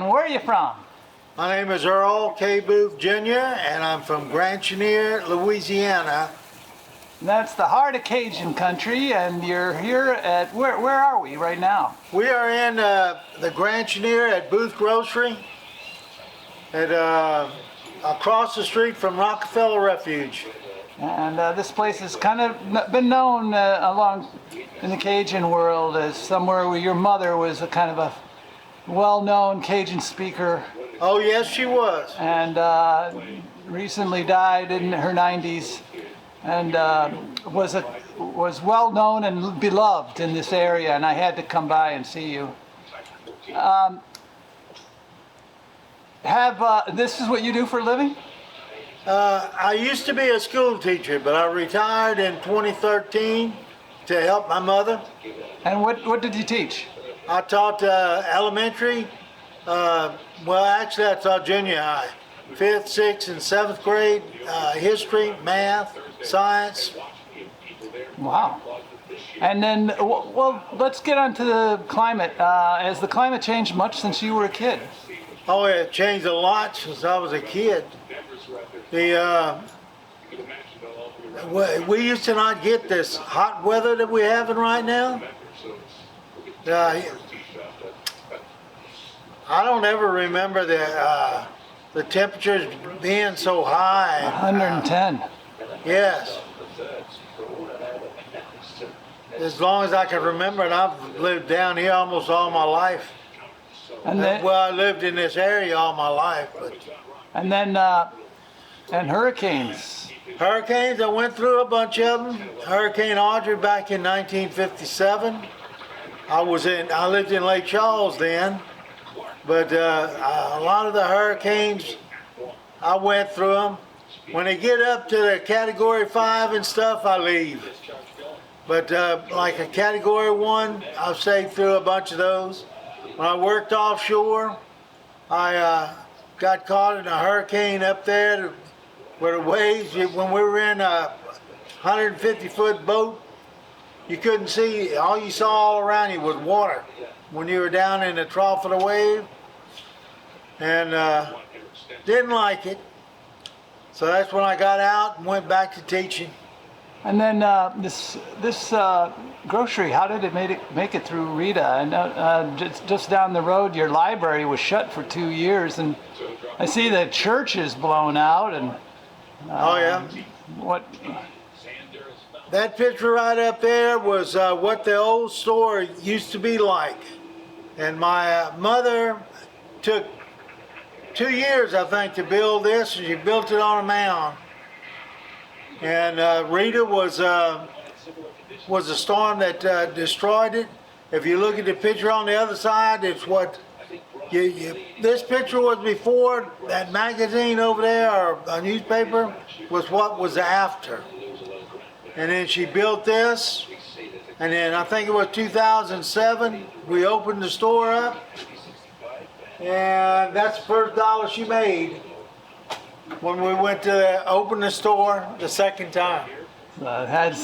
and where are you from? My name is Earl K. Booth Jr., and I'm from Chenier, Louisiana. That's the heart of Cajun country, and you're here at, where are we right now? We are in the Chenier at Booth Grocery, at across the street from Rockefeller Refuge. And this place has kind of been known along in the Cajun world as somewhere where your mother was a kind of a well-known Cajun speaker. Oh yes, she was. And recently died in her 90s, and was well known and beloved in this area. And I had to come by and see you. This is what you do for a living? I used to be a school teacher, but I retired in 2013 to help my mother. And what did you teach? I taught elementary. Well, actually, I taught junior high, 5th, 6th, and 7th grade, history, math, science. Wow. And then, well, let's get on to the climate. Has the climate changed much since you were a kid? Oh, it changed a lot since I was a kid. We used to not get this hot weather that we're having right now. I don't ever remember the temperatures being so high. 110. Yes. As long as I can remember, and I've lived down here almost all my life. And then, well, I lived in this area all my life. But and then, and hurricanes. Hurricanes, I went through a bunch of them. Hurricane Audrey back in 1957. I lived in Lake Charles then, but a lot of the hurricanes, I went through them. When they get up to the Category 5 and stuff, I leave. But like a Category 1, I've saved through a bunch of those. When I worked offshore, I got caught in a hurricane up there where the waves, when we were in a 150-foot boat, you couldn't see, all you saw all around you was water when you were down in the trough of the wave. And didn't like it. So that's when I got out and went back to teaching. And then this grocery, how did it make it through Rita? I know just down the road, your library was shut for 2 years, and I see the church is blown out. And oh yeah. What? That picture right up there was what the old store used to be like. And my mother took 2 years, I think, to build this, and she built it on a mound. And Rita was a storm that destroyed it. If you look at the picture on the other side, it's what this picture was before. That magazine over there, or a newspaper, was what was after. And then she built this, and then I think it was 2007, we opened the store up, and that's the first dollar she made when we went to open the store the second time. It had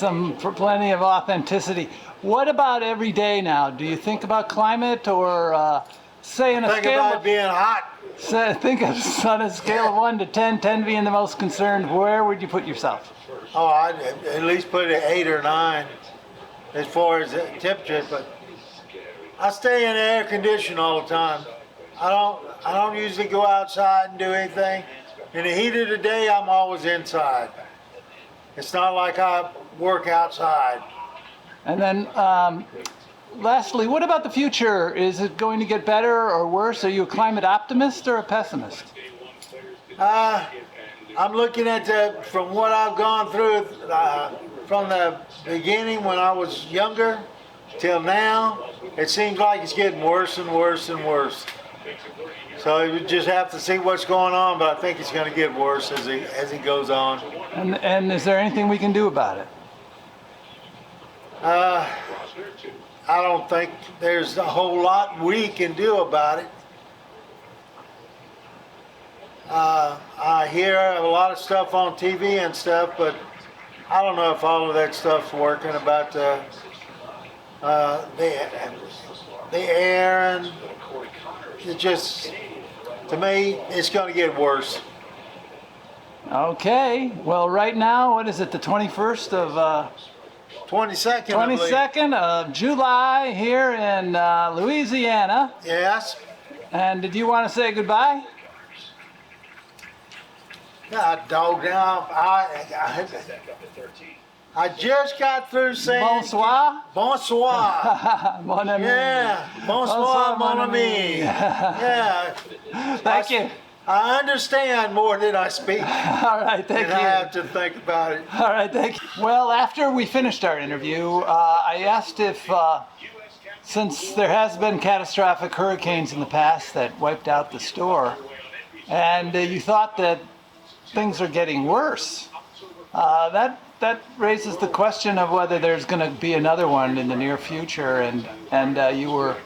plenty of authenticity. What about every day now? Do you think about climate, or say on a Think scale about of being hot. think of on a scale of 1 to 10, 10 being the most concerned, where would you put yourself? Oh, I'd at least put it 8 or 9 as far as the temperature, but I stay in air conditioning all the time. I don't usually go outside and do anything. In the heat of the day, I'm always inside. It's not like I work outside. And then lastly, what about the future? Is it going to get better or worse? Are you a climate optimist or a pessimist? I'm looking at from what I've gone through from the beginning when I was younger till now, it seems like it's getting worse and worse and worse. So you just have to see what's going on, but I think it's going to get worse as it goes on. And is there anything we can do about it? I don't think there's a whole lot we can do about it. I hear a lot of stuff on TV and stuff, but I don't know if all of that stuff's working about the air, and it just to me, it's going to get worse. Okay. Well, right now, what is it? The 21st of 22nd, I believe. 22nd of July here in Louisiana. Yes. And did you want to say goodbye? God, dog, now I just got through saying Bonsoir. bonsoir. Mon ami. Yeah, bonsoir, mon ami. Yeah. Thank you. I understand more than I speak, All right, thank and you. I have to think about it. All right, thank you. Well, after we finished our interview, I asked if, since there has been catastrophic hurricanes in the past that wiped out the store, and you thought that things are getting worse, that raises the question of whether there's going to be another one in the near future, and you were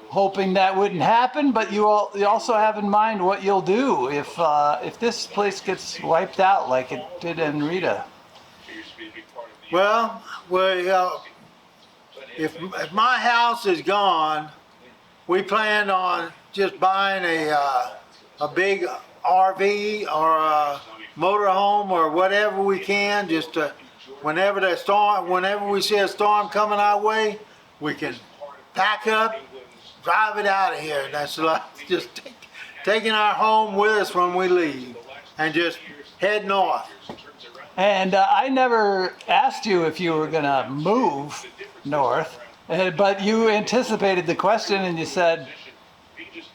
hoping that wouldn't happen, but you also have in mind what you'll do if this place gets wiped out like it did in Rita. Well, if my house is gone, we plan on just buying a big RV or a motorhome or whatever we can, just to, whenever we see a storm coming our way, we can pack up, drive it out of here. That's like just taking our home with us when we leave and just head north. And I never asked you if you were going to move north, but you anticipated the question and you said,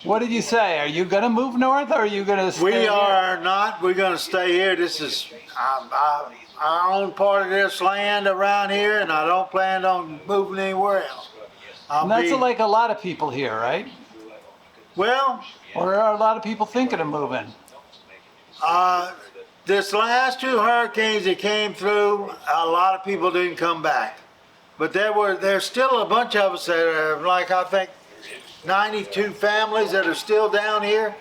what did you say? Are you going to move north or are you going to stay We here? are not. We're going to stay here. This is, I own part of this land around here, and I don't plan on moving anywhere else. And that's like a lot of people here, right? Well, Or are a lot of people thinking of moving? this last two hurricanes that came through, a lot of people didn't come back. But there's still a bunch of us that are, like, I think 92 families that are still down here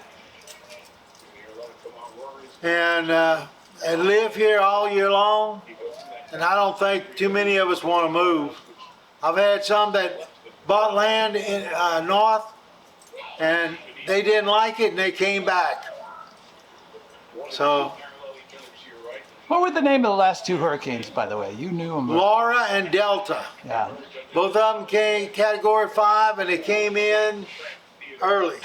and live here all year long. And I don't think too many of us want to move. I've had some that bought land in north and they didn't like it and they came back. So. What were the name of the last two hurricanes, by the way? You knew them. Laura and Delta. Yeah. Both of them came Category 5 and they came in early.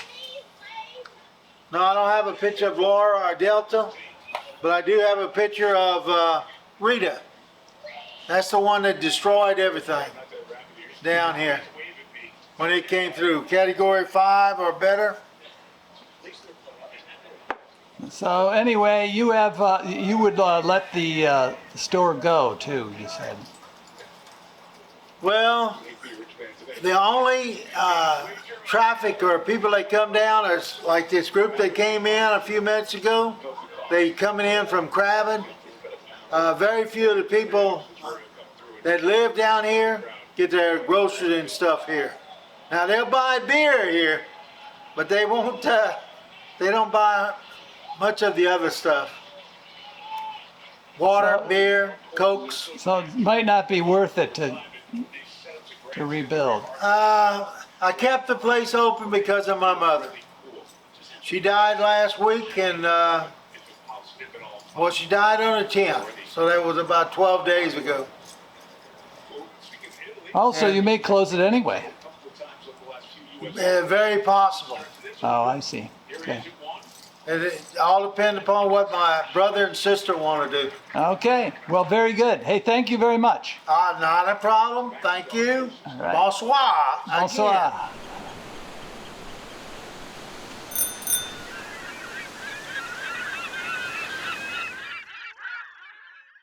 No, I don't have a picture of Laura or Delta, but I do have a picture of Rita. That's the one that destroyed everything down here when it came through. Category 5 or better. So anyway, you would let the store go too, you said. Well, the only traffic or people that come down is like this group that came in a few minutes ago. They coming in from Crabbin. Very few of the people that live down here get their groceries and stuff here. Now they'll buy beer here, but they won't. They don't buy much of the other stuff. Water, beer, Cokes. So it might not be worth it to rebuild. I kept the place open because of my mother. She died last week and, well, she died on the 10th. So that was about 12 days ago. Oh, so you may close it anyway. Very possible. Oh, I see. Okay. It all depends upon what my brother and sister want to do. Okay. Well, very good. Hey, thank you very much. Not a problem. Thank you. All right. Bonsoir. Bonsoir.